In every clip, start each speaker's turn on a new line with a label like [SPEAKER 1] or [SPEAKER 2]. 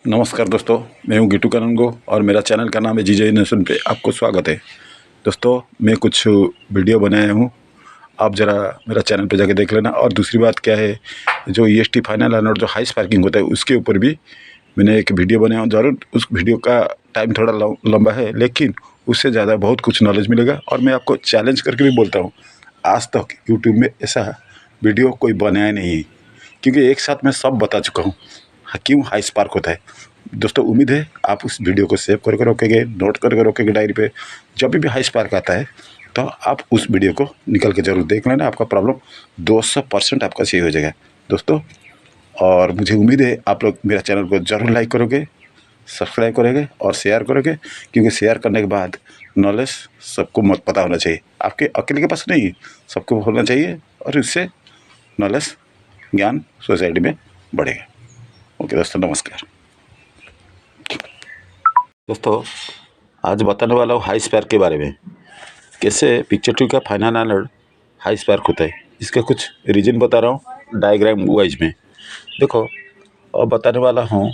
[SPEAKER 1] नमस्कार दोस्तों, मैं हूं गिट्टू करंगो और मेरा चैनल का नाम है जीजे नेशन पे आपको स्वागत है। दोस्तों, मैं कुछ वीडियो बनाया हूं, आप ज़रा मेरा चैनल पे जाके देख लेना। और दूसरी बात क्या है, जो ईएसटी फाइनल अलर्ट जो हाई स्पार्किंग होता है उसके ऊपर भी मैंने एक वीडियो बनाया हूँ। ज़रूर उस वीडियो का टाइम थोड़ा लंबा है, लेकिन उससे ज़्यादा बहुत कुछ नॉलेज मिलेगा। और मैं आपको चैलेंज करके भी बोलता हूँ, आज तक यूट्यूब में ऐसा वीडियो कोई बनाया नहीं है, क्योंकि एक साथ मैं सब बता चुका हूँ क्यों हाई स्पार्क होता है। दोस्तों, उम्मीद है आप उस वीडियो को सेव करके रखेंगे, नोट करके रखेंगे डायरी पे। जब भी हाई स्पार्क आता है तो आप उस वीडियो को निकल के जरूर देख लेना, आपका प्रॉब्लम 200% आपका सही हो जाएगा दोस्तों। और मुझे उम्मीद है आप लोग मेरा चैनल को ज़रूर लाइक करोगे, सब्सक्राइब करोगे और शेयर करोगे, क्योंकि शेयर करने के बाद नॉलेज सबको मत पता होना चाहिए। आपके अकेले के पास नहीं, सबको होना चाहिए, और इससे नॉलेज ज्ञान सोसाइटी में बढ़ेगा। ओके दोस्तों, नमस्कार। दोस्तों, आज बताने वाला हूँ हाई स्पार्क के बारे में। कैसे पिक्चर 2 का फाइनल अलर्ट हाई स्पार्क होता है, इसका कुछ रीजन बता रहा हूँ डायग्राम वाइज में। देखो, और बताने वाला हूँ,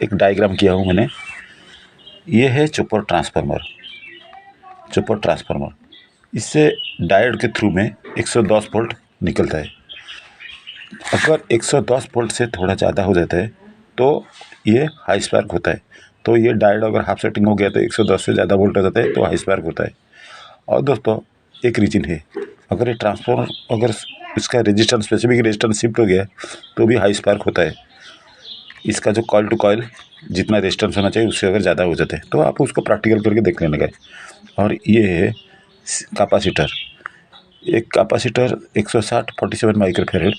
[SPEAKER 1] एक डायग्राम किया हूँ मैंने। ये है चॉपर ट्रांसफार्मर। चॉपर ट्रांसफार्मर, इससे डायोड के थ्रू में 110 वोल्ट निकलता है। अगर 110 वोल्ट से थोड़ा ज़्यादा हो जाता है तो ये हाई स्पार्क होता है। तो ये डायोड अगर हाफ सेटिंग हो गया तो 110 से ज़्यादा वोल्ट हो जाता है तो हाई स्पार्क होता है। और दोस्तों, एक रीजन है, अगर ये ट्रांसफार्मर अगर इसका रेजिस्टेंस स्पेसिफिक रेजिस्टेंस शिफ्ट हो गया तो भी हाई स्पार्क होता है। इसका जो कॉइल टू कॉइल जितना रेजिस्टेंस होना चाहिए उससे अगर ज़्यादा हो जाता है तो आप उसको प्रैक्टिकल करके देख लेने का। और ये है कैपेसिटर। एक कैपेसिटर 160 47 माइक्रोफैराड।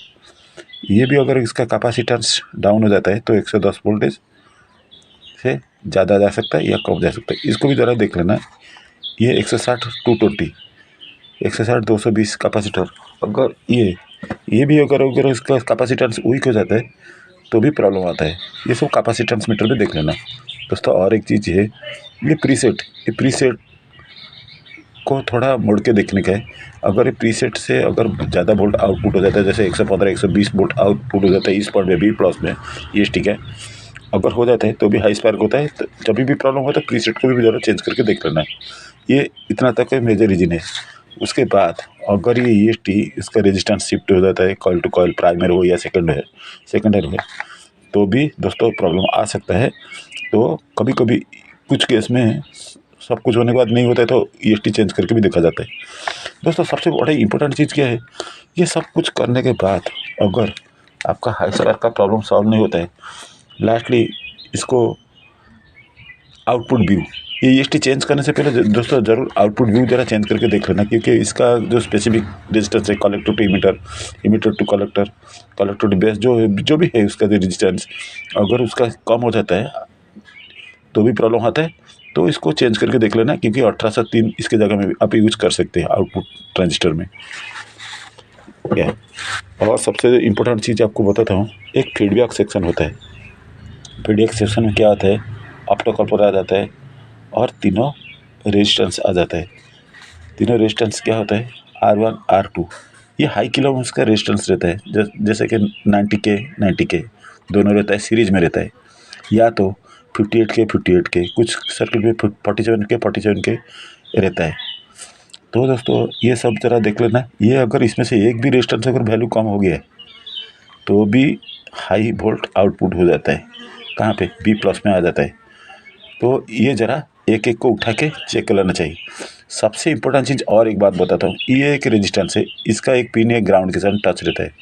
[SPEAKER 1] ये भी अगर इसका कैपेसिटेंस डाउन हो जाता है तो 110 वोल्टेज से ज़्यादा जा सकता है या कम जा सकता है। इसको भी ज़रा देख लेना। ये 160 220, 160 220 कैपेसिटर। अगर ये भी अगर इसका कैपेसिटेंस वीक हो जाता है तो भी प्रॉब्लम आता है। ये सब कैपेसिटेंस मीटर पे देख लेना दोस्तों। और एक चीज़ है, ये प्रीसेट को थोड़ा मुड़ के देखने का है। अगर ये प्रीसेट से अगर ज़्यादा वोल्ट आउटपुट हो जाता है, जैसे 115 120 वोल्ट आउटपुट हो जाता है इस पॉइंट में बी प्लस में, ये ठीक है, अगर हो जाता है तो भी हाई स्पार्क होता है। तो जब भी प्रॉब्लम होता है प्रीसेट को भी ज़रा चेंज करके देख लेना है। ये इतना तक है मेजर रीजन है। उसके बाद अगर ये ईएसटी इसका रेजिस्टेंस शिफ्ट हो जाता है, कॉइल टू कॉइल प्राइमर हो या सेकेंडरी हो, तो भी दोस्तों प्रॉब्लम आ सकता है। तो कभी कभी कुछ केस में सब कुछ होने के बाद नहीं होता है तो ईएसटी चेंज करके भी देखा जाता है। दोस्तों, सबसे बड़ा इंपॉर्टेंट चीज़ क्या है, ये सब कुछ करने के बाद अगर आपका हाई स्पार्क का प्रॉब्लम सॉल्व नहीं होता है, लास्टली इसको आउटपुट व्यू, ये ईएसटी चेंज करने से पहले दोस्तों ज़रूर आउटपुट व्यू ज़रा चेंज करके देख लेना, क्योंकि इसका जो स्पेसिफिक रेजिस्टेंस है, collector to emitter, emitter to collector, collector to base, जो भी है उसका जो रेजिस्टेंस अगर उसका कम हो जाता है तो भी प्रॉब्लम आता है। तो इसको चेंज करके देख लेना, क्योंकि 1803 इसके जगह में आप यूज कर सकते हैं आउटपुट ट्रांजिस्टर में। क्या, और सबसे इम्पोर्टेंट चीज़ आपको बताता हूँ, एक फीडबैक सेक्शन होता है। फीडबैक सेक्शन में क्या होता है, ऑप्टोकपलर आ जाता है और तीनों रेजिस्टेंस आ जाता है। तीनों रेजिस्टेंस क्या होता है, R1 R2। ये हाई किलो ओम्स का रेजिस्टेंस रहता है, जैसे कि 90K दोनों रहता है, सीरीज में रहता है। या तो 58K कुछ सर्किट में 47K रहता है। तो दोस्तों, ये सब ज़रा देख लेना। ये अगर इसमें से एक भी रेजिस्टेंस अगर वैल्यू कम हो गया है तो भी हाई वोल्ट आउटपुट हो जाता है, कहाँ पे, बी प्लस में आ जाता है। तो ये ज़रा एक एक को उठा के चेक कर लेना चाहिए। सबसे इम्पोर्टेंट चीज़ और एक बात बताता हूँ, ये एक रेजिस्टेंस है, इसका एक पिन है ग्राउंड के साथ टच रहता है।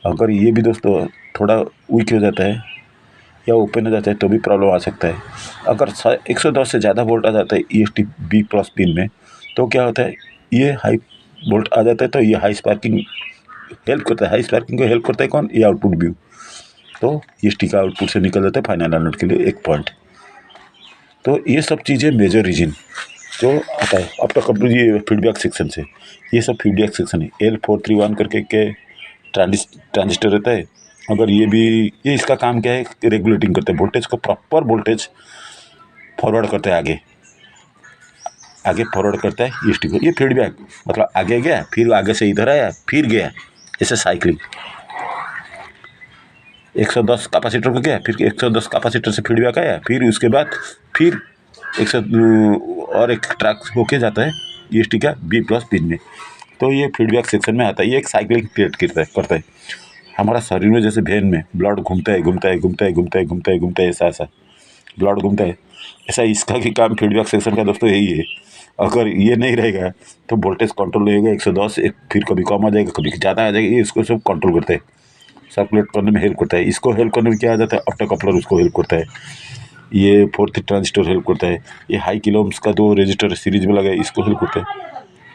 [SPEAKER 1] अगर ये भी दोस्तों थोड़ा वीक हो जाता है या ओपन हो जाता है तो भी प्रॉब्लम आ सकता है। अगर 110 से ज़्यादा वोल्ट आ जाता है ईएसटी बी प्लस पिन में तो क्या होता है, ये हाई वोल्ट आ जाता है तो ये हाई स्पार्किंग हेल्प करता है। हाई स्पार्किंग को हेल्प करता है कौन, ये आउटपुट व्यू। तो ईएसटी का आउटपुट से निकल जाता है फाइनल अलर्ट के लिए एक पॉइंट। तो ये सब चीज़ें मेजर रीजन जो आता है अब तक ये फीडबैक सेक्शन से, ये सब फीडबैक सेक्शन है। L431 करके के ट्रांजिस्टर रहता है। अगर ये इसका काम क्या है, रेगुलेटिंग करते हैं वोल्टेज को, प्रॉपर वोल्टेज फॉरवर्ड करते हैं, आगे फॉरवर्ड करता है ईएसटी को। ये फीडबैक मतलब आगे गया, फिर आगे से इधर आया, फिर गया, ऐसे साइकिलिंग। 110 कैपेसिटर को गया, फिर 110 कैपेसिटर से फीडबैक आया, फिर उसके बाद फिर 100 और एक ट्रैक होके जाता है EST का B+ पिन में। तो ये फीडबैक सेक्शन में आता है। ये एक साइक्लिंग क्रिएट करता है। हमारा शरीर में जैसे वेन में ब्लड घूमता है, ऐसा ब्लड घूमता है, ऐसा इसका भी काम फीडबैक सेक्शन का दोस्तों यही है। अगर ये नहीं रहेगा तो वोल्टेज कंट्रोल रहेगा 110, फिर कभी कम आ जाएगा, कभी ज़्यादा आ जाएगा। ये इसको सब कंट्रोल करता है, सर्कुलेट करने में हेल्प करता है। इसको हेल्प करने में क्या आ जाता है, ऑप्टो कपलर उसको हेल्प करता है। ये 4th ट्रांजिस्टर हेल्प करता है। ये हाई किलो ओम्स का 2 रजिस्टर सीरीज में लगा है, इसको हेल्प करता है।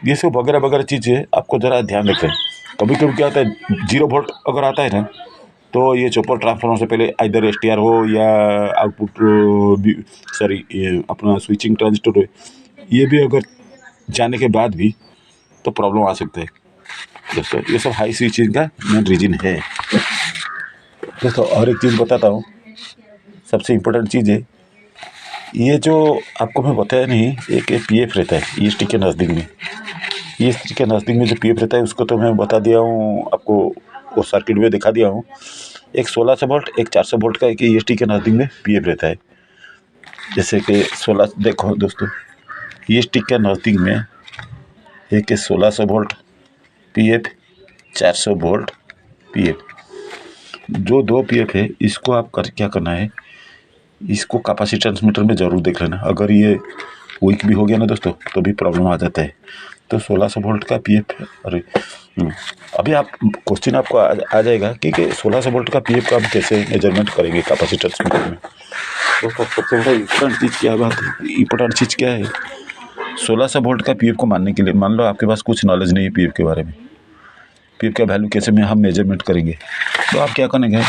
[SPEAKER 1] ये सब वगैरह वगैरह चीज़ें आपको ज़रा ध्यान रखना है। कभी कभी क्या होता है, 0 वोल्ट अगर आता है ना, तो ये चॉपर ट्रांसफार्मर से पहले आइदर STR हो या आउटपुट ये अपना स्विचिंग ट्रांजिस्टर हो, ये भी अगर जाने के बाद भी तो प्रॉब्लम आ सकता है दोस्तों। ये सब हाई स्विचिंग का मेन रीजन है दोस्तों। और एक चीज़ बताता हूँ, सबसे इम्पोर्टेंट चीज़ है, ये जो आपको मैं बताया नहीं, एक PF रहता है EST के नज़दीक में। EST के नज़दीक में जो PF रहता है उसको तो मैं बता दिया हूँ आपको, वो सर्किट में दिखा दिया हूँ। एक 1600 वोल्ट, एक 400 वोल्ट का एक EST के नज़दीक में PF रहता है। जैसे कि 16, देखो दोस्तों, EST के नज़दीक में एक 1600 वोल्ट PF, 400 वोल्ट PF, जो 2 PF है, इसको आप क्या करना है, इसको कैपेसिटेंस मीटर में ज़रूर देख लेना। अगर ये वीक भी हो गया ना दोस्तों तो भी प्रॉब्लम आ जाता है। तो 1600 वोल्ट का PF, अरे अभी आप क्वेश्चन आपको आ जाएगा कि 1600 वोल्ट का PF का हम कैसे मेजरमेंट करेंगे कैपेसिटेंस मीटर में। दोस्तों सबसे बड़ा इम्पोर्टेंट चीज़ क्या है, 1600 वोल्ट का PF को मानने के लिए, मान लो आपके पास कुछ नॉलेज नहीं है PF के बारे में, PF का वैल्यू कैसे में हम मेजरमेंट करेंगे, तो आप क्या करेंगे,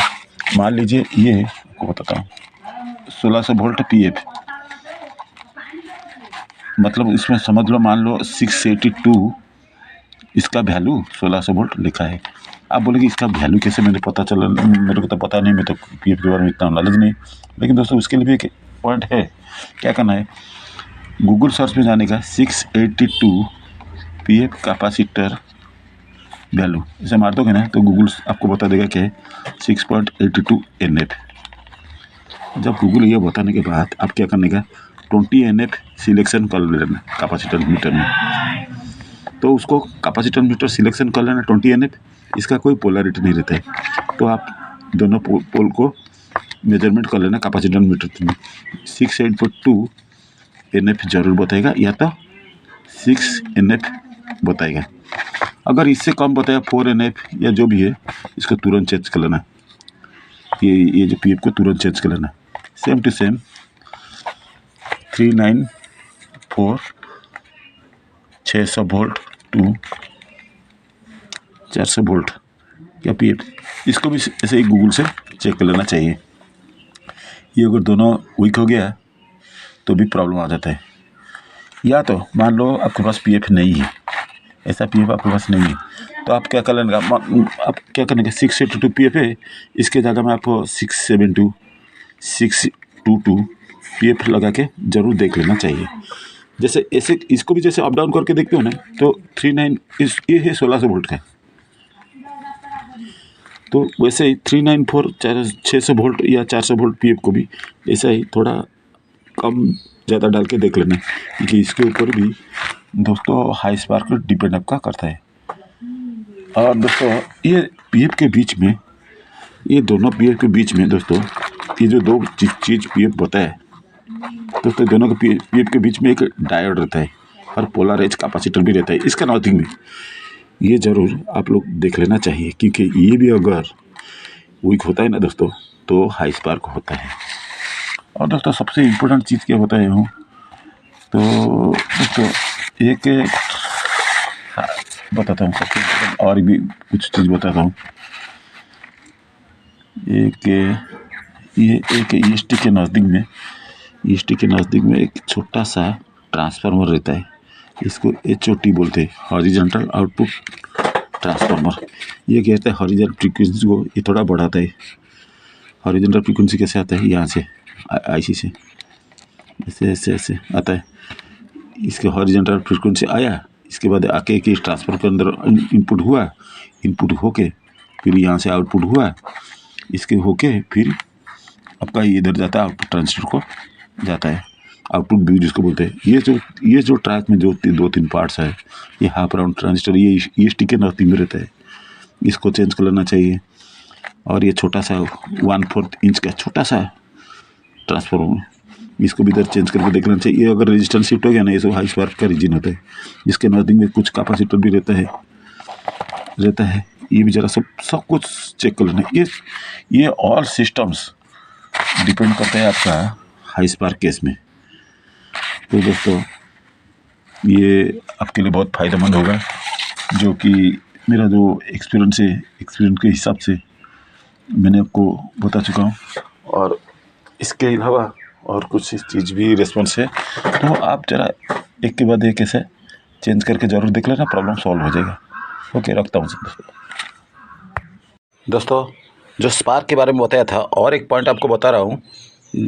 [SPEAKER 1] मान लीजिए ये आपको बताता हूँ 1600 वोल्ट PF, मतलब इसमें समझ लो, मान लो 682 इसका वैल्यू 1600 वोल्ट लिखा है। आप बोलेंगे इसका वैल्यू कैसे मेरे पता चला, मेरे को तो पता नहीं, मैं तो PF के बारे में इतना नॉलेज नहीं। लेकिन दोस्तों उसके लिए भी एक पॉइंट है, क्या करना है, गूगल सर्च में जाने का 682 PF कैपेसिटर वैल्यू, इसे मार दोगे ना तो गूगल आपको बता देगा कि 6.82 NF। जब गूगल ये बताने के बाद आप क्या करने का, 20 NF सिलेक्शन कर लेना कैपेसिटर मीटर में। तो उसको कैपेसिटर मीटर सिलेक्शन कर लेना 20 NF, इसका कोई पोलरिटी नहीं रहता है। तो आप दोनों पोल को मेजरमेंट कर लेना कैपेसिटर मीटर में। 682 NF जरूर बताएगा, या तो 6 NF बताएगा। अगर इससे कम बताया 4 NF या जो भी है, इसको तुरंत चेंज कर लेना। ये जो PF को तुरंत चेंज कर लेना। Same to same 394 600 volt to 400 volt क्या PF, इसको भी ऐसे ही गूगल से चेक कर लेना चाहिए। ये अगर दोनों वीक हो गया तो भी प्रॉब्लम आ जाता है। या तो मान लो आपके पास PF नहीं है, ऐसा PF आपके पास नहीं है, तो आप क्या कर लेंगे, आप क्या करेंगे, 682 PF है, इसके जगह में आपको 672 622 PF लगा के ज़रूर देख लेना चाहिए। जैसे ऐसे इसको भी जैसे अप डाउन करके देखते हो ना, तो 39 ये है 1600 वोल्ट का, तो वैसे ही 394 600 वोल्ट या 400 वोल्ट PF को भी ऐसा ही थोड़ा कम ज़्यादा डाल के देख लेना, क्योंकि इसके ऊपर भी दोस्तों हाई स्पार्क डिपेंड आपका करता है। और दोस्तों ये PF के बीच में, ये दोनों PF के बीच में दोस्तों, ये जो 2 चीज़ PF बताया दोस्तों, दोनों के PF के बीच में एक डायोड रहता है और पोलराइज कैपेसिटर भी रहता है इसका नॉर्थिंग में। ये ज़रूर आप लोग देख लेना चाहिए, क्योंकि ये भी अगर वीक होता है ना दोस्तों तो हाई स्पार्क होता है। और दोस्तों सबसे इम्पोर्टेंट चीज़ क्या होता है हूँ, तो दोस्तों एक बताता हूँ, सबसे इम्पोर्टेंट और भी कुछ चीज़ बताता हूँ। ये एक EST के नज़दीक में एक छोटा सा ट्रांसफार्मर रहता है, इसको HOT बोलते हैं, हॉरिजॉन्टल आउटपुट ट्रांसफार्मर। ये क्या कहता है, हॉरिजॉन्टल फ्रीक्वेंसी को ये थोड़ा बढ़ाता है। हॉरिजॉन्टल फ्रीक्वेंसी कैसे आता है, यहाँ से IC से ऐसे आता है। इसके हॉरिजॉन्टल फ्रीक्वेंसी आया, इसके बाद आके कि ट्रांसफर के अंदर इनपुट होके फिर यहाँ से आउटपुट हुआ, इसके होके फिर आपका इधर जाता है, आउटपुट ट्रांजिस्टर को जाता है, आउटपुट व्यू जिसको बोलते हैं। ये जो ट्रैक में जो 2-3 पार्ट्स है, ये हाफ राउंड ट्रांजिस्टर, ये स्टिक के नॉर्थिंग में रहता है, इसको चेंज कर लेना चाहिए। और ये छोटा सा 1/4 इंच का छोटा सा ट्रांसफॉर्मर, इसको भी इधर चेंज करके देख लेना चाहिए। ये अगर रेजिस्टेंस शिफ्ट हो गया ना, ये सब हाई स्पार्क का रीजन होता है। इसके नॉर्थिंग में कुछ कैपेसिटर भी रहता है। ये भी जरा सब कुछ चेक कर लेना। ये ऑल सिस्टम्स डिपेंड करता है आपका हाई स्पार्क केस में। तो दोस्तों ये आपके लिए बहुत फ़ायदेमंद होगा, जो कि मेरा जो एक्सपीरियंस के हिसाब से मैंने आपको बता चुका हूँ। और इसके अलावा और कुछ चीज़ भी रिस्पॉन्स है, तो आप जरा एक के बाद एक ऐसे चेंज करके ज़रूर देख लेना, प्रॉब्लम सॉल्व हो जाएगा। ओके, रखता हूँ दोस्तों। जो स्पार्क के बारे में बताया था, और एक पॉइंट आपको बता रहा हूँ।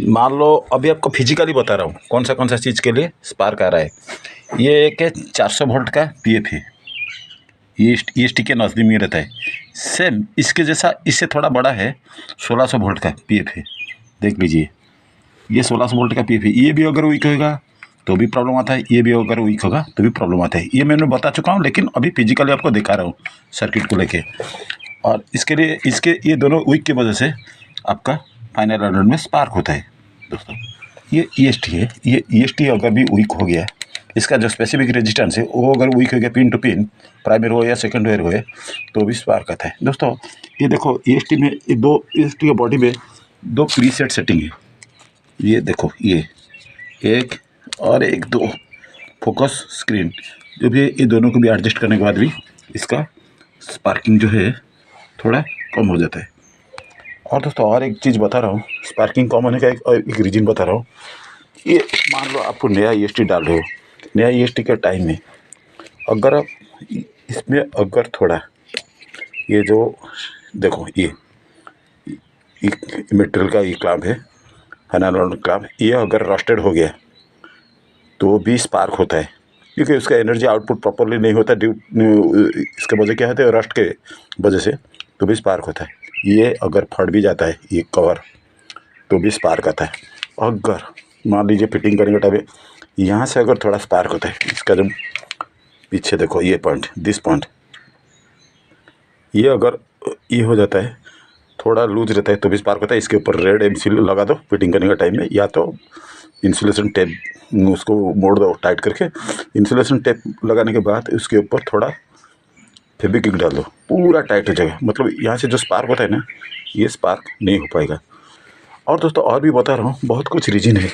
[SPEAKER 1] मान लो अभी आपको फिजिकली बता रहा हूँ कौन सा चीज़ के लिए स्पार्क आ रहा है। ये एक 400 वोल्ट का PF है, ये स्टिक के नज़दीक में रहता है। सेम इसके जैसा, इससे थोड़ा बड़ा है, 1600 वोल्ट का PF है। देख लीजिए, ये 1600 वोल्ट का PF है। ये भी अगर वीक होगा तो भी प्रॉब्लम आता है, ये भी अगर वीक होगा तो भी प्रॉब्लम आता है। ये मैंने बता चुका हूँ, लेकिन अभी फिजिकली आपको दिखा रहा हूँ सर्किट को लेके। और इसके लिए ये दोनों वीक की वजह से आपका फाइनल ऑर्डर में स्पार्क होता है दोस्तों। ये EST है, ये EST अगर भी वीक हो गया, इसका जो स्पेसिफिक रेजिस्टेंस है वो अगर वीक हो गया, पिन टू पिन, प्राइमरी हो या सेकेंडरी हो, तो भी स्पार्क आता है दोस्तों। ये देखो EST में EST के बॉडी में 2 प्रीसेट सेटिंग है। ये देखो, ये 1 और 1 2 फोकस स्क्रीन जो भी है, ये दोनों को भी एडजस्ट करने के बाद भी इसका स्पार्किंग जो है थोड़ा कम हो जाता है। और दोस्तों और एक चीज़ बता रहा हूँ, स्पार्किंग कम होने का एक रीजन बता रहा हूँ। ये मान लो आपको नया EST डाल रहे हो, नया EST के टाइम में अगर आप इसमें अगर थोड़ा ये जो देखो, ये मटेरियल का ये क्लैंप है, फाइनल क्लैंप, ये अगर रस्टेड हो गया तो भी स्पार्क होता है, क्योंकि उसका एनर्जी आउटपुट प्रॉपरली नहीं होता। इसके वजह क्या होता है, रस्ट के वजह से, तो भी स्पार्क होता है। ये अगर फट भी जाता है ये कवर, तो भी स्पार्क आता है। अगर मान लीजिए फिटिंग करने का टाइम यहाँ से अगर थोड़ा स्पार्क होता है, इसका जो पीछे देखो ये पॉइंट, दिस पॉइंट, ये अगर ये हो जाता है, थोड़ा लूज रहता है, तो भी स्पार्क होता है। इसके ऊपर रेड एमसील लगा दो फिटिंग करने का टाइम में, या तो इंसुलेशन टेप उसको मोड़ दो टाइट करके। इंसुलेशन टेप लगाने के बाद उसके ऊपर थोड़ा फेविक्विक डाल दो, पूरा टाइट हो जाएगा। मतलब यहाँ से जो स्पार्क होता है ना, ये स्पार्क नहीं हो पाएगा। और दोस्तों और भी बता रहा हूँ, बहुत कुछ रीजन है।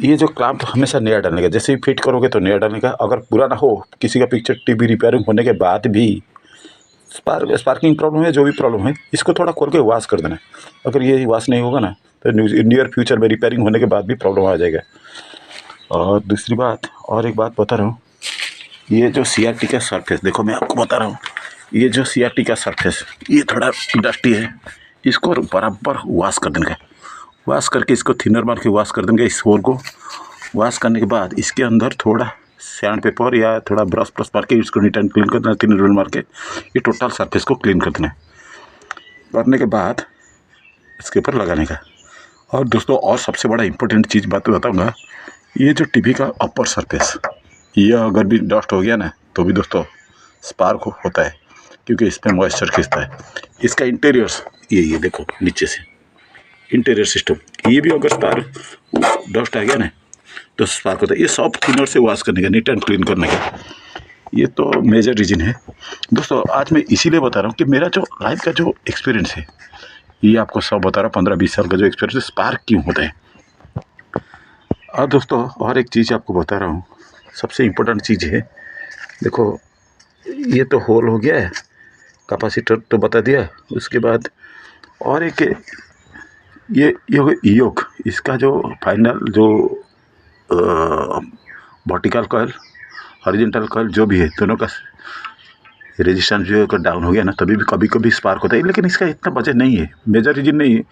[SPEAKER 1] ये जो क्लैंप हमेशा नया डालने का, जैसे ही फिट करोगे तो नया डालने का। अगर पूरा ना हो, किसी का पिक्चर टीवी रिपेयरिंग होने के बाद भी स्पार्किंग प्रॉब्लम है, जो भी प्रॉब्लम है, इसको थोड़ा खोल के वॉश कर देना। अगर ये वॉश नहीं होगा ना, तो नियर फ्यूचर में रिपेयरिंग होने के बाद भी प्रॉब्लम आ जाएगा। और दूसरी बात, और एक बात बता रहा हूँ, ये जो CRT का सरफेस देखो, मैं आपको बता रहा हूँ, ये जो CRT का सरफेस ये थोड़ा डस्टी है, इसको बराबर वॉश कर देंगे। वॉश करके इसको थिनर मार के वॉश कर देंगे। इस होल को वॉश करने के बाद इसके अंदर थोड़ा सैंड पेपर या थोड़ा ब्रश मार के इसको नीट एंड क्लीन कर देना, थिनर मार के ये टोटल सरफेस को क्लीन कर देना। करने के बाद इसके ऊपर लगाने का। और दोस्तों और सबसे बड़ा इंपॉर्टेंट चीज़ बात बताऊँगा, ये जो टीवी का अपर सरफेस, ये अगर भी डस्ट हो गया ना, तो भी दोस्तों स्पार्क होता है, क्योंकि इस पर मॉइस्चर खींचता है। इसका इंटीरियर्स ये देखो नीचे से इंटीरियर सिस्टम, ये भी अगर स्पार्क डस्ट आ गया ना तो स्पार्क होता है। ये सब थिनर से वॉश करने का, नीट एंड क्लीन करने का, ये तो मेजर रीजन है दोस्तों। आज मैं इसीलिए बता रहा हूँ कि मेरा जो लाइफ का जो एक्सपीरियंस है, ये आपको सब बता रहा हूँ। 15-20 साल का जो एक्सपीरियंस है, स्पार्क क्यों होता है। और दोस्तों और एक चीज़ आपको बता रहा हूँ, सबसे इम्पोर्टेंट चीज़ है, देखो ये तो होल हो गया है, कैपेसिटर तो बता दिया। उसके बाद और एक ये योग, इसका जो फाइनल जो वर्टिकल कॉइल, हॉरिजॉन्टल कॉइल जो भी है, दोनों का रेजिस्टेंस जो है डाउन हो गया ना, तभी भी कभी कभी स्पार्क होता है। लेकिन इसका इतना वजह नहीं है, मेजर रीजन नहीं है,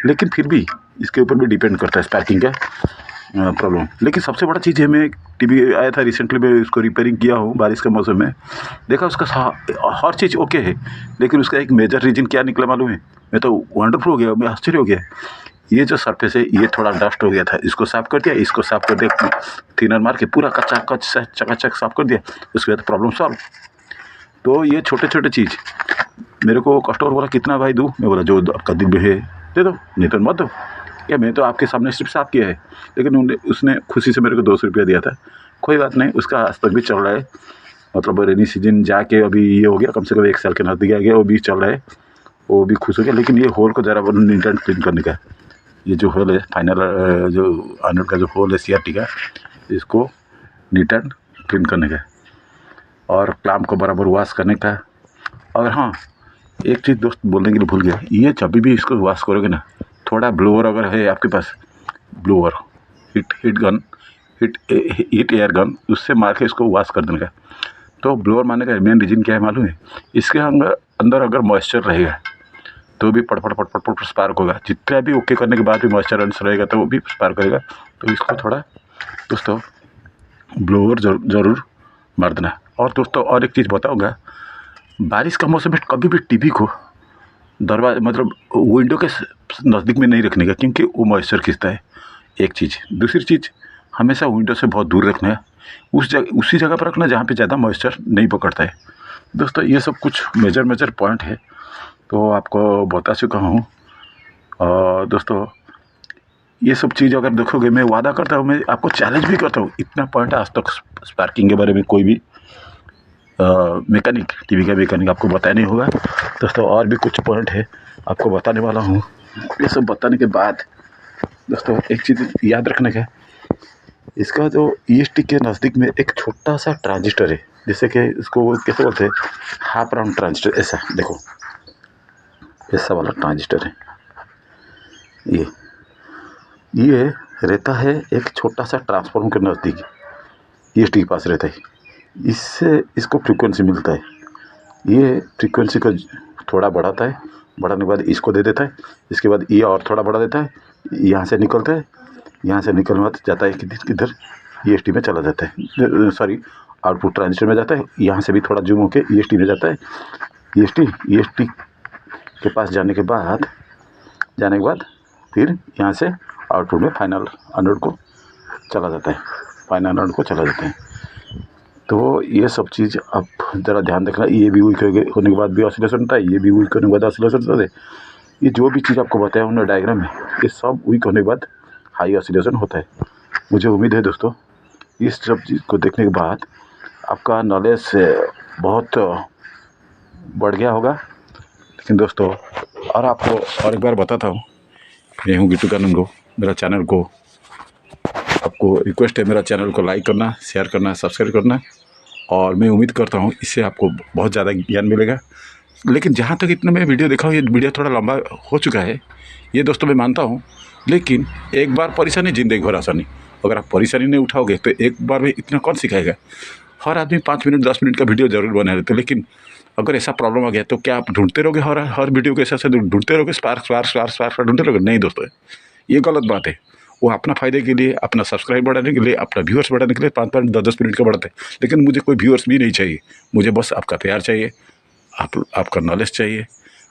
[SPEAKER 1] लेकिन फिर भी इसके ऊपर भी डिपेंड करता है स्पार्किंग का। प्रॉब्लम। लेकिन सबसे बड़ा चीज़ है, मैं टीवी आया था रिसेंटली, मैं उसको रिपेयरिंग किया हूँ बारिश के मौसम में, देखा उसका हर चीज़ ओके है, लेकिन उसका एक मेजर रीज़न क्या निकला मालूम है? मैं तो वंडरफुल हो गया, मैं आश्चर्य हो गया। ये जो सरफेस है ये थोड़ा डस्ट हो गया था, इसको साफ़ कर दिया, इसको साफ़ कर दिया, थिनर मार के पूरा कच्चा-कच से चकाचक साफ़ कर दिया, उसके बाद प्रॉब्लम सॉल्व। तो ये छोटे-छोटे चीज़ मेरे को कस्टमर बोला कितना भाई दूँ? मैं बोला जो आपका दिल में है दे दो, नहीं तो मत दो। या मैं तो आपके सामने सिर्फ साफ़ किया है, लेकिन उसने खुशी से मेरे को 200 रुपया दिया था। कोई बात नहीं, उसका आज तक भी चल रहा है। मतलब रेनी सीजन जाके अभी ये हो गया, कम से कम 1 साल के नज़दीक आ गया, वो भी चल रहा है, वो भी खुश हो गया। लेकिन ये होल को ज़रा नीट एंड क्लीन करने का है। ये जो होल है फाइनल, जो आनट का जो होल है सीआरटी का, इसको नीट एंड क्लीन करने का है और क्लैंप को बराबर वॉश करने का है। और हाँ, एक चीज़ दोस्त बोलने के लिए भूल गया, ये जब भी इसको वॉश करोगे ना, थोड़ा ब्लोअर अगर है आपके पास, ब्लोअर हीट एयर गन, उससे मार के इसको वॉश कर देने का। तो ब्लोअर मारने का मेन रीज़न क्या है मालूम है? इसके अंदर अगर मॉइस्चर रहेगा तो भी पट स्पार्क होगा। जितना भी ओके करने के बाद भी मॉइस्चर अंश रहेगा तो वो भी स्पार्क करेगा। तो इसको थोड़ा दोस्तों ब्लोअर ज़रूर मार देना। और दोस्तों और एक चीज़ बताऊँगा, बारिश का मौसम में कभी भी टीवी को दरवाजे मतलब विंडो के नज़दीक में नहीं रखने का, क्योंकि वो मॉइस्चर खींचता है, एक चीज़। दूसरी चीज़, हमेशा विंडो से बहुत दूर रखना है, उसी जगह पर रखना जहाँ पे ज़्यादा मॉइस्चर नहीं पकड़ता है। दोस्तों ये सब कुछ मेजर पॉइंट है, तो आपको बता चुका हूँ। और दोस्तों ये सब चीज़ अगर देखोगे, मैं वादा करता हूँ, मैं आपको चैलेंज भी करता हूँ, इतना पॉइंट आज तक स्पार्किंग के बारे में कोई भी मैकेनिक, टीवी का मैकेनिक आपको बताया नहीं होगा। दोस्तों और भी कुछ पॉइंट है आपको बताने वाला हूँ। ये सब बताने के बाद दोस्तों एक चीज़ याद रखने का, इसका जो ईएसटी के नज़दीक में एक छोटा सा ट्रांजिस्टर है, जैसे कि इसको कैसे बोलते हैं, हाफ राउंड ट्रांजिस्टर। ऐसा देखो, ऐसा वाला ट्रांजिस्टर है ये रहता है एक छोटा सा ट्रांसफार्मर के नज़दीक, ईएसटी के पास रहता है। इससे इसको फ्रीक्वेंसी मिलता है, ये फ्रीक्वेंसी को थोड़ा बढ़ाता है, बढ़ाने के बाद इसको दे देता है, इसके बाद ये और थोड़ा बढ़ा देता है, यहाँ से निकलता है, यहाँ से निकलने बाद जाता है किधर ईएसटी में चला जाता है, सॉरी आउटपुट ट्रांजिस्टर में जाता है। यहाँ से भी थोड़ा जूम होकर ईएसटी में जाता है। ईएसटी के पास जाने के बाद फिर यहाँ से आउटपुट में फाइनल एनोड को चला जाता है। तो ये सब चीज़ आप ज़रा ध्यान रखना। ये भी वीक होने के बाद भी ऑसिलेशन होता है, ये भी वीक होने के बाद ऑसिलेशन होता है। ये जो भी चीज़ आपको बताया हमने डायग्राम में, ये सब वीक होने के बाद हाई ऑसिलेशन होता है। मुझे उम्मीद है दोस्तों इस सब चीज़ को देखने के बाद आपका नॉलेज बहुत बढ़ गया होगा। लेकिन दोस्तों और आपको और एक बार बताता हूँ, मैं हूँ गिट्टू कानूनगो। मेरा चैनल को आपको रिक्वेस्ट है, मेरा चैनल को लाइक करना, शेयर करना, सब्सक्राइब करना। और मैं उम्मीद करता हूँ इससे आपको बहुत ज़्यादा ज्ञान मिलेगा। लेकिन जहाँ तक इतना मैं वीडियो देखा हूँ, ये वीडियो थोड़ा लंबा हो चुका है, ये दोस्तों मैं मानता हूँ। लेकिन एक बार परेशानी ज़िंदगी भर आसानी। अगर आप परेशानी नहीं उठाओगे तो एक बार में इतना कौन सिखाएगा। हर आदमी 5 मिनट 10 मिनट का वीडियो ज़रूर बना लेते, लेकिन अगर ऐसा प्रॉब्लम आ गया तो क्या आप ढूंढते रहोगे हर वीडियो के ऐसा ढूंढते रहोगे, स्पार्क ढूंढते रहोगे? नहीं दोस्तों, ये गलत बात है। वो अपना फ़ायदे के लिए, अपना सब्सक्राइब बढ़ाने के लिए, अपना व्यूअर्स बढ़ाने के लिए 5-5 10-10 मिनट का बढ़ाते हैं। लेकिन मुझे कोई व्यूअर्स भी नहीं चाहिए, मुझे बस आपका प्यार चाहिए, आपका नॉलेज चाहिए।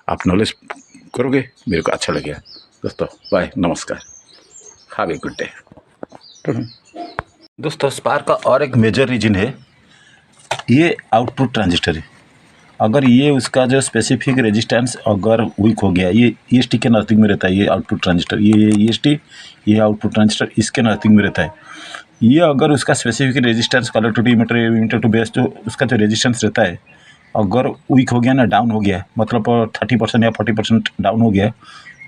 [SPEAKER 1] आप नॉलेज करोगे, मेरे को अच्छा लगेगा। दोस्तों बाय, नमस्कार, हैव ए गुड डे। दोस्तों स्पार्क का और एक मेजर रीजन है, ये आउटपुट ट्रांजिस्टर है। अगर ये उसका जो स्पेसिफिक रेजिस्टेंस अगर वीक हो गया, ये ईएसटी के नज़दीक में रहता है, ये आउटपुट ट्रांजिस्टर, ये ईएसटी, ये आउटपुट ट्रांजिस्टर इसके नज़दीक में रहता है। ये अगर उसका specific resistance collector to meter to base, जो उसका जो रेजिस्टेंस रहता है, अगर वीक हो गया ना, डाउन हो गया, मतलब 30% या 40% डाउन हो गया,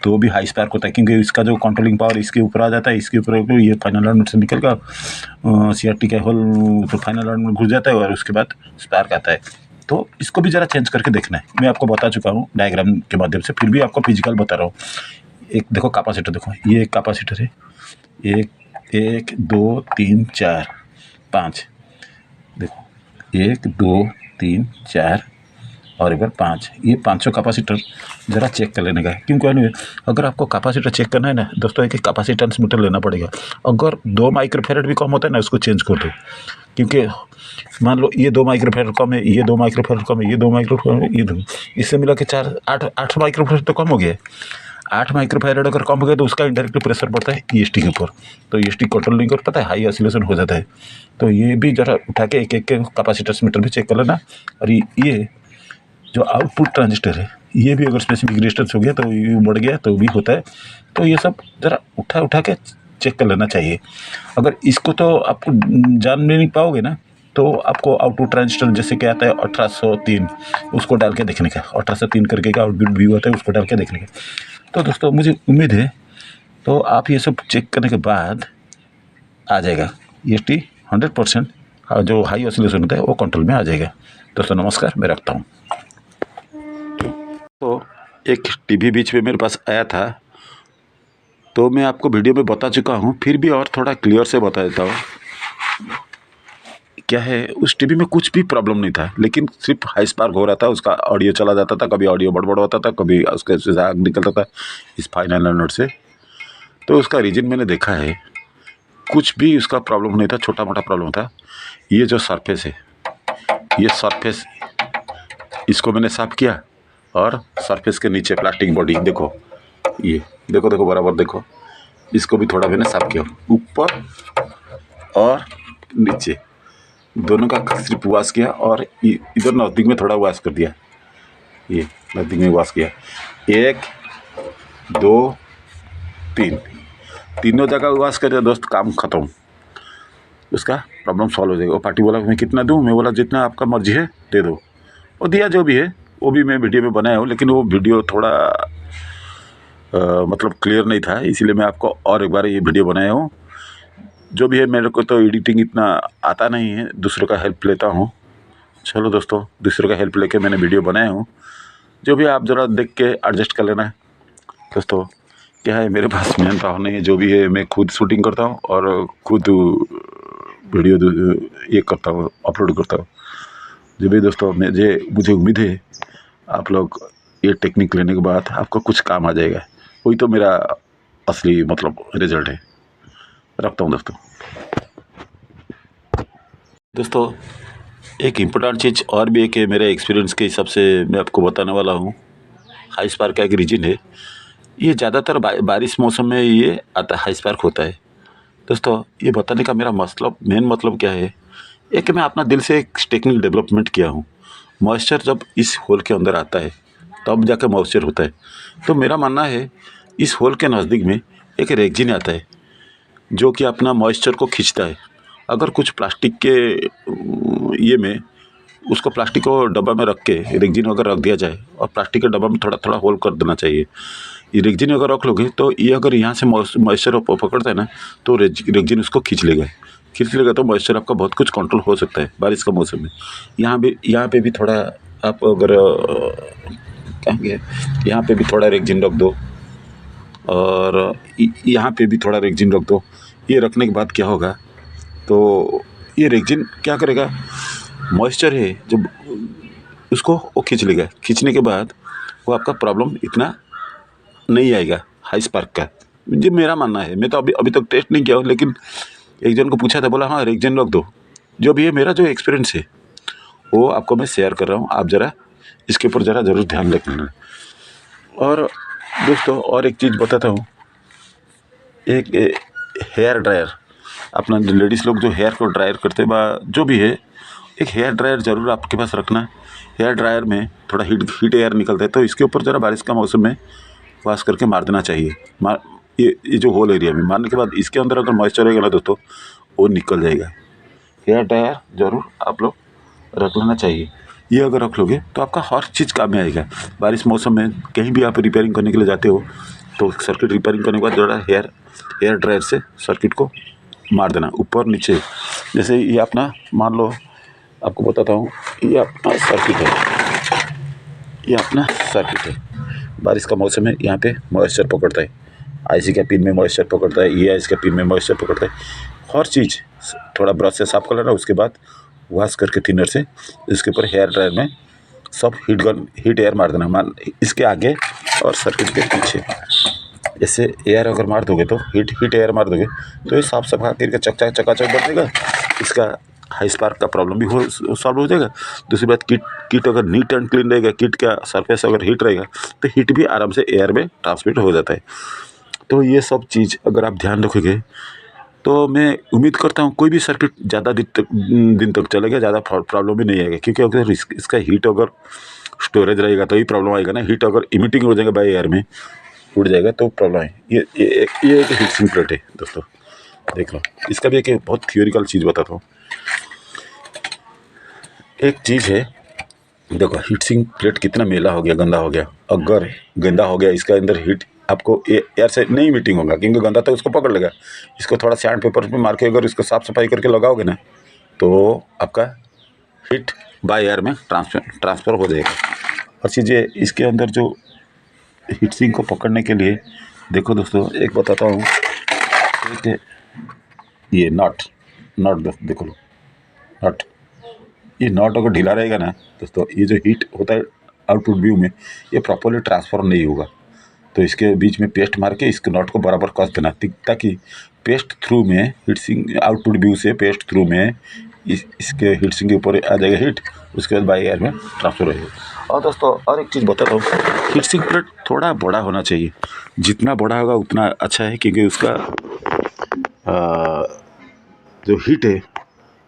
[SPEAKER 1] तो भी हाई स्पार्क होता है। क्योंकि इसका जो कंट्रोलिंग पावर इसके ऊपर आ जाता है, इसके ऊपर ये फाइनल एनोड से निकल कर सीआरटी का होल तो फाइनल एनोड में घुस जाता है और उसके बाद स्पार्क आता है। तो इसको भी ज़रा चेंज करके देखना है। मैं आपको बता चुका हूँ डायग्राम के माध्यम से, फिर भी आपको फिजिकल बता रहा हूँ। एक देखो कैपेसिटर, देखो ये एक कैपेसिटर है, 1 2 3 4 5, देखो 1 2 3 4 और एक बार 5। ये 500 कैपेसिटर ज़रा चेक कर लेने का है। क्योंकि अगर आपको कैपेसिटर चेक करना है ना दोस्तों, एक कैपेसिटेंस मीटर लेना पड़ेगा। अगर 2 माइक्रोफेरेड भी कम होता है ना, उसको चेंज कर दो। क्योंकि मान लो ये 2 माइक्रोफेरेड कम है, ये 2 माइक्रोफेरेड कम है, ये 2 माइक्रोफेरेड, ये 2, इससे मिला के 4 8 माइक्रोफेरेड तो कम हो गया। 8 माइक्रोफेरेड अगर कम हो गया तो उसका इंडायरेक्टली प्रेशर पड़ता है ईएसटी के ऊपर, तो ईएसटी कंट्रोल नहीं कर पाता है, हाई ऑसिलेशन हो जाता है। तो ये भी ज़रा उठा के एक एक के कैपेसिटर्स मीटर भी चेक कर लेना। और ये जो आउटपुट ट्रांजिस्टर है, ये भी अगर स्पेसिफिक रेजिस्टेंस हो गया तो ये बढ़ गया तो भी होता है। तो ये सब ज़रा उठा के चेक कर लेना चाहिए। अगर इसको तो आपको जान भी नहीं पाओगे ना, तो आपको आउटपुट ट्रांजिस्टर जैसे क्या आता है 1803, उसको डाल के देखने का, 1803 करके का आउटपुट व्यू आता है, उसको डाल के देखने का। तो दोस्तों मुझे उम्मीद है तो आप ये सब चेक करने के बाद आ जाएगा EST 100% जो हाई ऑसिलेशन होता है वो कंट्रोल में आ जाएगा। दोस्तों नमस्कार, मैं रखता हूँ। तो एक टीवी बीच में मेरे पास आया था, तो मैं आपको वीडियो में बता चुका हूँ, फिर भी और थोड़ा क्लियर से बता देता हूँ। क्या है, उस टीवी में कुछ भी प्रॉब्लम नहीं था, लेकिन सिर्फ हाई स्पार्क हो रहा था, उसका ऑडियो चला जाता था, कभी ऑडियो बड़बड़ होता था, कभी उसके से आग निकलता था इस फाइनल नोट से। तो उसका रीजन मैंने देखा है, कुछ भी उसका प्रॉब्लम नहीं था, छोटा मोटा प्रॉब्लम था। ये जो सरफेस है, ये सरफेस, इसको मैंने साफ़ किया, और सरफेस के नीचे प्लास्टिक बॉडी देखो, ये देखो बराबर देखो, इसको भी थोड़ा मैंने साफ़ किया, ऊपर और नीचे दोनों का सिर्फ वॉश किया, और इधर नज़दीक में थोड़ा वॉश कर दिया, ये नज़दीक में वॉश किया। 1 2 3 तीनों जगह वॉश कर दिया दोस्त, काम ख़त्म, उसका प्रॉब्लम सॉल्व हो जाएगा। वो पार्टी बोला मैं कितना दूँ, मैं बोला जितना आपका मर्जी है दे दो, वो दिया। जो भी है वो भी मैं वीडियो में बनाया हूँ, लेकिन वो वीडियो थोड़ा मतलब क्लियर नहीं था, इसीलिए मैं आपको और एक बार ये वीडियो बनाया हूँ। जो भी है, मेरे को तो एडिटिंग इतना आता नहीं है, दूसरों का हेल्प लेता हूँ। चलो दोस्तों, दूसरों का हेल्प लेके मैंने वीडियो बनाया हूँ। जो भी आप ज़रा देख के एडजस्ट कर लेना दोस्तों। क्या है, मेरे पास मैन पावर नहीं है, जो भी है मैं खुद शूटिंग करता हूँ और खुद वीडियो ये करता हूँ, अपलोड करता हूँ। जो भी दोस्तों, मुझे उम्मीद है आप लोग ये टेक्निक लेने के बाद आपको कुछ काम आ जाएगा, वही तो मेरा असली मतलब रिजल्ट है। रखता हूँ दोस्तों। एक इम्पोर्टेंट चीज़ और भी एक है, मेरे एक्सपीरियंस के हिसाब से मैं आपको बताने वाला हूँ। हाई स्पार्क का एक रीजन है, ये ज़्यादातर बारिश मौसम में ये आता, हाई स्पार्क होता है। दोस्तों ये बताने का मेरा मतलब, मेन मतलब क्या है, एक मैं अपना दिल से एक टेक्निक डेवलपमेंट किया हूँ। मॉइस्चर जब इस होल के अंदर आता है तब जाकर मॉइस्चर होता है। तो मेरा मानना है, इस होल के नज़दीक में एक रेक्जिन आता है जो कि अपना मॉइस्चर को खींचता है। अगर कुछ प्लास्टिक के ये में उसको प्लास्टिक को डब्बा में रख के रेक्जिन अगर रख दिया जाए, और प्लास्टिक के डब्बा में थोड़ा थोड़ा होल कर देना चाहिए। ये रेक्जिन अगर रख लोगे तो ये अगर यहाँ से मॉइस्चर पकड़ता है ना, तो रेक्जिन उसको खींच लेगा, तो मॉइस्चर आपका बहुत कुछ कंट्रोल हो सकता है बारिश का मौसम में। यहाँ पे भी थोड़ा आप अगर कहेंगे, यहाँ पे भी थोड़ा रेक्जिन रख दो, और यहाँ पे भी थोड़ा रेक्जिन रख दो। ये रखने के बाद क्या होगा, तो ये रेक्जिन क्या करेगा, मॉइस्चर है जब उसको वो खींच लेगा। खींचने के बाद वो आपका प्रॉब्लम इतना नहीं आएगा हाई स्पार्क का, ये मेरा मानना है। मैं तो अभी तक टेस्ट नहीं किया हूँ, लेकिन एक जन को पूछा था, बोला हाँ रेक्जिन रख दो। जो भी है, मेरा जो एक्सपीरियंस है वो आपको मैं शेयर कर रहा हूँ, आप ज़रा इसके ऊपर ज़रा ज़रूर ध्यान रखना। और दोस्तों और एक चीज़ बताता हूँ, एक हेयर ड्रायर, अपना लेडीज़ लोग जो हेयर को ड्रायर करते हैं, जो भी है, एक हेयर ड्रायर ज़रूर आपके पास रखना। हेयर ड्रायर में थोड़ा हीट एयर निकलता है, तो इसके ऊपर ज़रा बारिश का मौसम में वॉश करके मार देना चाहिए। ये जो होल एरिया में मारने के बाद इसके अंदर अगर मॉइस्चर रहेगा ना दोस्तों, वो निकल जाएगा। हेयर ड्रायर ज़रूर आप लोग रख लेना चाहिए। ये अगर रख लोगे तो आपका हर चीज़ काम में आएगा। बारिश मौसम में कहीं भी आप रिपेयरिंग करने के लिए जाते हो, तो सर्किट रिपेयरिंग करने के बाद ज़रा हेयर ड्रायर से सर्किट को मार देना ऊपर नीचे। जैसे ये अपना मान लो, आपको बताता हूँ, ये अपना सर्किट है, ये अपना सर्किट है। बारिश का मौसम है, यहाँ पे मॉइस्चर पकड़ता है, आईसी के पिन में मॉइस्चर पकड़ता है, ये आईसी के पिन में मॉइस्चर पकड़ता है। हर चीज़ थोड़ा ब्रश से साफ कर लेना, उसके बाद वॉश करके थिनर से इसके ऊपर हेयर ड्रायर में सब हीट एयर मार देना, मान इसके आगे और सर्किट के पीछे ऐसे एयर अगर मार दोगे तो हीट एयर मार दोगे तो ये साफ सफा करके चकाचक बन जाएगा। इसका हाई स्पार्क का प्रॉब्लम भी सॉल्व हो जाएगा। दूसरी बात, किट अगर नीट एंड क्लीन रहेगा, किट का सरफेस अगर हीट रहेगा तो हीट भी आराम से एयर में ट्रांसमिट हो जाता है। तो ये सब चीज़ अगर आप ध्यान रखोगे तो मैं उम्मीद करता हूँ कोई भी सर्किट ज़्यादा दिन तक चलेगा, ज़्यादा प्रॉब्लम भी नहीं आएगा। क्योंकि अगर इसका हीट अगर स्टोरेज रहेगा तो ही प्रॉब्लम आएगा ना। हीट अगर इमिटिंग हो जाएगा बाई एयर में, उड़ जाएगा तो प्रॉब्लम है। ये एक हीट सिंक प्लेट है दोस्तों, देख लो। इसका भी एक बहुत थियोरिकल चीज़ बताता हूँ। एक चीज़ है, देखो हीट सिंक प्लेट कितना मेला हो गया, गंदा हो गया। अगर गंदा हो गया, इसका अंदर हीट आपको एयर से नहीं मीटिंग होगा, क्योंकि गंदा तो उसको पकड़ लेगा। इसको थोड़ा सैंड पेपर में मार के अगर इसको साफ सफाई करके लगाओगे ना तो आपका हीट बाय एयर में ट्रांसफ़र हो जाएगा। और चीज़ें इसके अंदर जो हीट सिंक को पकड़ने के लिए, देखो दोस्तों एक बताता हूँ। ये नट देखो नट, ये नट अगर ढीला रहेगा ना दोस्तों, ये जो हीट होता है आउटपुट व्यू में, ये प्रॉपरली ट्रांसफ़र नहीं होगा। तो इसके बीच में पेस्ट मार के इसके नट को बराबर कस देना, ताकि पेस्ट थ्रू में हीट सिंक आउटपुट व्यू से पेस्ट थ्रू में इसके हीट सिंक के ऊपर आ जाएगा हीट, उसके बाद बाई एयर में ट्रांसफ़र होगा। और दोस्तों और एक चीज़ बताता हूँ, हीट सिंक प्लेट थोड़ा बड़ा होना चाहिए। जितना बड़ा होगा उतना अच्छा है, क्योंकि उसका जो हीट है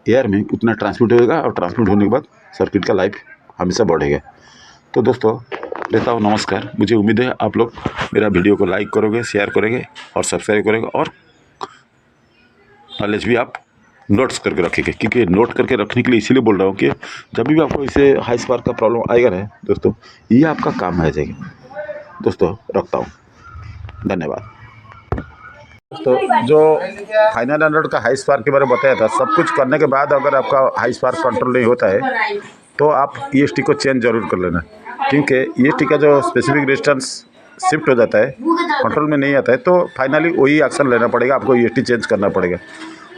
[SPEAKER 1] एयर में उतना ट्रांसमिट होगा, और ट्रांसमिट होने के बाद सर्किट का लाइफ हमेशा बढ़ेगा। तो दोस्तों लेता हूँ नमस्कार। मुझे उम्मीद है आप लोग मेरा वीडियो को लाइक करोगे, शेयर करोगे और सब्सक्राइब करोगे, और नॉलेज भी आप नोट्स करके रखेंगे। क्योंकि नोट करके रखने के लिए इसीलिए बोल रहा हूँ कि जब भी आपको इसे हाई स्पार्क का प्रॉब्लम आएगा ना दोस्तों, ये आपका काम आ जाएगा। दोस्तों रखता हूँ, धन्यवाद। तो जो फाइनल एंड्रॉइड का हाई स्पार्क के बारे में बताया था, सब कुछ करने के बाद अगर आपका हाई स्पार्क कंट्रोल नहीं होता है तो आप EST को चेंज जरूर कर लेना। क्योंकि EST का जो स्पेसिफिक रेजिस्टेंस शिफ्ट हो जाता है, कंट्रोल में नहीं आता है, तो फाइनली वही एक्शन लेना पड़ेगा, आपको EST चेंज करना पड़ेगा।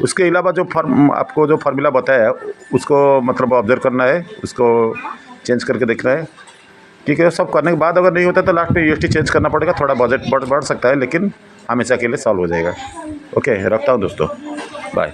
[SPEAKER 1] उसके अलावा जो आपको जो फार्मूला बताया है उसको मतलब ऑब्जर्व करना है, उसको चेंज करके देखना है। क्योंकि सब करने के बाद अगर नहीं होता तो लास्ट में EST चेंज करना पड़ेगा। थोड़ा बजट बढ़ सकता है, लेकिन हमेशा के लिए सॉल्व हो जाएगा। ओके, रखता हूँ दोस्तों, बाय।